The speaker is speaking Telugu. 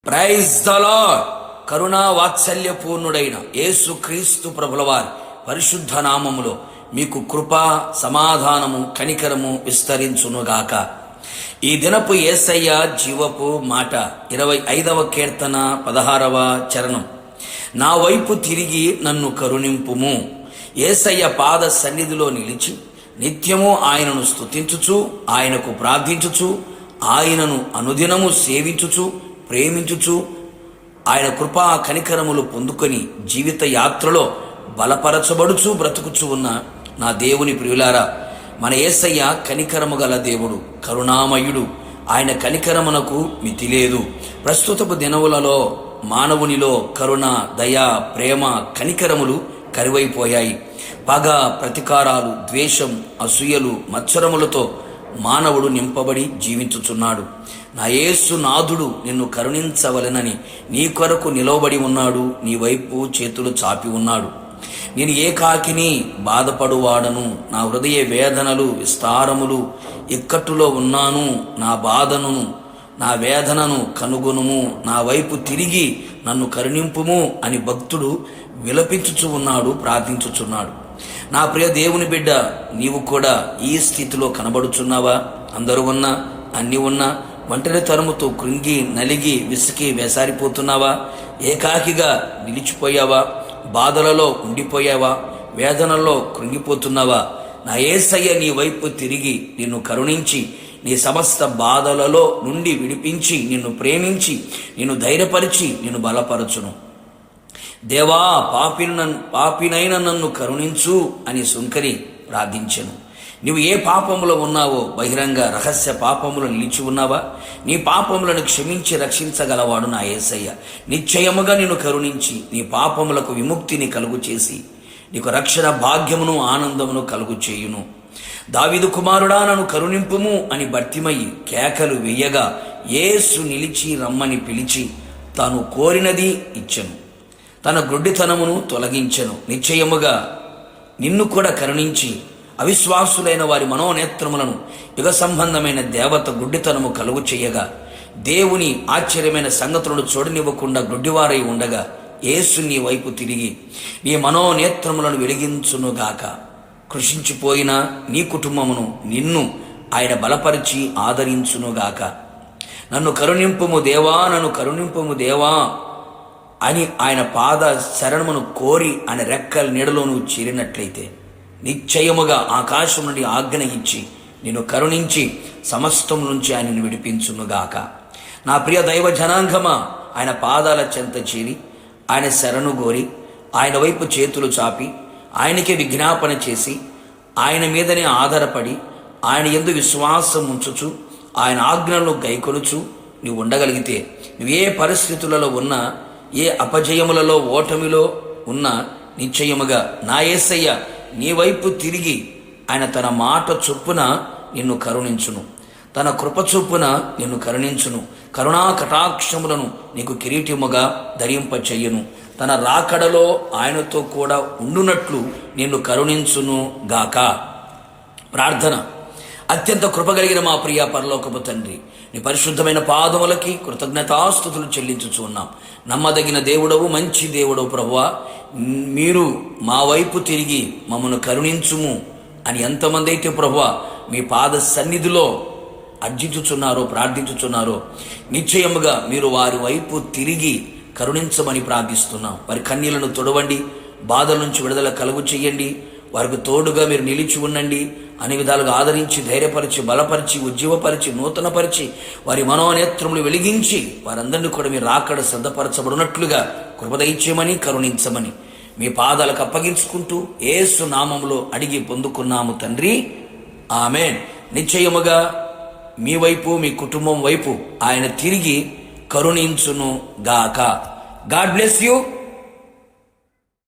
Praise the lord. కరుణా వాత్సల్య పూర్ణుడైన యేసు క్రీస్తు ప్రభులవారి పరిశుద్ధ నామములో మీకు కృప, సమాధానము, కనికరము విస్తరించునుగాక. ఈ దినపు యేసయ్య జీవపు మాట 25వ కీర్తన 16వ చరణం. నా వైపు తిరిగి నన్ను కరుణింపుము. యేసయ్య పాద సన్నిధిలో నిలిచి నిత్యము ఆయనను స్తుతించుచు, ఆయనకు ప్రార్థించుచు, ఆయనను అనుదినము సేవించుచు, ప్రేమించుచు, ఆయన కృపా కనికరములు పొందుకొని జీవిత యాత్రలో బలపరచబడుచు బ్రతుకుచు ఉన్న నా దేవుని ప్రియులారా, మన యేసయ్య కనికరము గల దేవుడు, కరుణామయుడు. ఆయన కనికరమునకు మితి లేదు. ప్రస్తుతపు దినములలో మానవునిలో కరుణ, దయ, ప్రేమ, కనికరములు కరువైపోయాయి. పగ, ప్రతీకారాలు, ద్వేషం, అసూయలు, మత్సరములతో మానవుడు నింపబడి జీవించుచున్నాడు. నా యేసు నాథుడు నిన్ను కరుణించవలెనని నీ కొరకు నిలవబడి ఉన్నాడు. నీ వైపు చేతులు చాపి ఉన్నాడు. నేను ఏకాకిని బాధపడువాడను. నా హృదయ వేదనలు విస్తారములు. ఇక్కట్టులో ఉన్నాను. నా బాధను, నా వేదనను కనుగొనుము. నా వైపు తిరిగి నన్ను కరుణింపుము అని భక్తుడు విలపించుచు ఉన్నాడు, ప్రార్థించుచున్నాడు. నా ప్రియ దేవుని బిడ్డ, నీవు కూడా ఈ స్థితిలో కనబడుచున్నావా? అందరూ ఉన్నా, అన్నీ ఉన్నా ఒంటరి తరుముతో కృంగి నలిగి విసికి వేసారిపోతున్నావా? ఏకాకిగా నిలిచిపోయావా? బాధలలో ఉండిపోయావా? వేదనల్లో కృంగిపోతున్నావా? నా యేసయ్య నీ వైపు తిరిగి నిన్ను కరుణించి నీ సమస్త బాధలలో నుండి విడిపించి, నిన్ను ప్రేమించి, నిన్ను ధైర్యపరిచి, నిన్ను బలపరచును. దేవా, పాపినైన నన్ను కరుణించు అని సుంకరి ప్రార్థించెను. నీవు ఏ పాపములో ఉన్నావో, బహిరంగ రహస్య పాపములు నిలిచి ఉన్నావా? నీ పాపములను క్షమించి రక్షించగలవాడు నా యేసయ్య. నిశ్చయముగా నిన్ను కరుణించి నీ పాపములకు విముక్తిని కలుగు చేసి నీకు రక్షణ భాగ్యమును ఆనందమును కలుగు చేయును. దావీదు కుమారుడా, నన్ను కరుణింపుము అని బర్తిమయి కేకలు వేయగా యేసు నిలిచి రమ్మని పిలిచి తాను కోరినది ఇచ్చెను. తన గ్రుడ్డితనమును తొలగించెను. నిశ్చయముగా నిన్ను కూడా కరుణించి అవిశ్వాసులైన వారి మనోనేత్రములను యుగ సంబంధమైన దేవత గుడ్డితనము కలుగు చేయగా, దేవుని ఆశ్చర్యమైన సంగతులను చూడనివ్వకుండా గుడ్డివారై ఉండగా యేసు నీ వైపు తిరిగి నీ మనోనేత్రములను వెలిగించునుగాక. కృషించిపోయిన నీ కుటుంబమును నిన్ను ఆయన బలపరిచి ఆదరించునుగాక. నన్ను కరుణింపుము దేవా, నన్ను కరుణింపుము దేవా అని ఆయన పాద శరణమును కోరి ఆయన రెక్కల నీడలో నువ్వు చేరినట్లయితే నిశ్చయముగా ఆకాశం నుండి ఆజ్ఞ ఇచ్చి నిన్ను కరుణించి సమస్తం నుంచి ఆయనను విడిపించునుగాక. నా ప్రియ దైవ జనాంగమా, ఆయన పాదాల చెంత చేరి ఆయన శరణు గోరి ఆయన వైపు చేతులు చాపి ఆయనకే విజ్ఞాపన చేసి ఆయన మీదనే ఆధారపడి ఆయన యందు విశ్వాసం ఉంచుచు ఆయన ఆజ్ఞలను గైకొనుచు నువ్వు ఉండగలిగితే, నువ్వు ఏ పరిస్థితులలో ఉన్నా, ఏ అపజయములలో ఓటమిలో ఉన్నా, నిశ్చయముగా నా యేసయ్య నీ వైపు తిరిగి ఆయన తన మాట చొప్పున నిన్ను కరుణించును. తన కృప చొప్పున నిన్ను కరుణించును. కరుణా కటాక్షములను నీకు కిరీటముగా ధరింపచెయ్యును. తన రాకడలో ఆయనతో కూడా ఉండునట్లు నిన్ను కరుణించును గాక. ప్రార్థన. అత్యంత కృపగలిగిన మా ప్రియ పరలోకపు తండ్రి, నీ పరిశుద్ధమైన పాదములకి కృతజ్ఞతాస్తుతులు చెల్లించుచు ఉన్నాం. నమ్మదగిన దేవుడవు, మంచి దేవుడవు ప్రభువా, మీరు మా వైపు తిరిగి మమ్మను కరుణించుము అని ఎంతమంది అయితే ప్రభువా మీ పాద సన్నిధిలో అర్జించుచున్నారో, ప్రార్థించుచున్నారో, నిశ్చయముగా మీరు వారి వైపు తిరిగి కరుణించమని ప్రార్థిస్తున్నాం. వారి కన్నీళ్లను తొడవండి, బాధల నుంచి విడుదల కలుగు చేయండి. వారికి తోడుగా మీరు నిలిచి ఉండండి. అన్ని విధాలుగా ఆదరించి, ధైర్యపరిచి, బలపరిచి, ఉజ్జీవపరిచి, నూతనపరిచి, వారి మనోనేత్రములు వెలిగించి వారందరినీ కూడా మీరు రాకడ సిద్ధపరచబడినట్లుగా కృపదయిచ్యమని, కరుణించమని మీ పాదాలకు అప్పగించుకుంటూ యేసు నామములో అడిగి పొందుకున్నాము తండ్రి, ఆమేన్. నిశ్చయముగా మీ వైపు, మీ కుటుంబం వైపు ఆయన తిరిగి కరుణించును గాక. God bless you.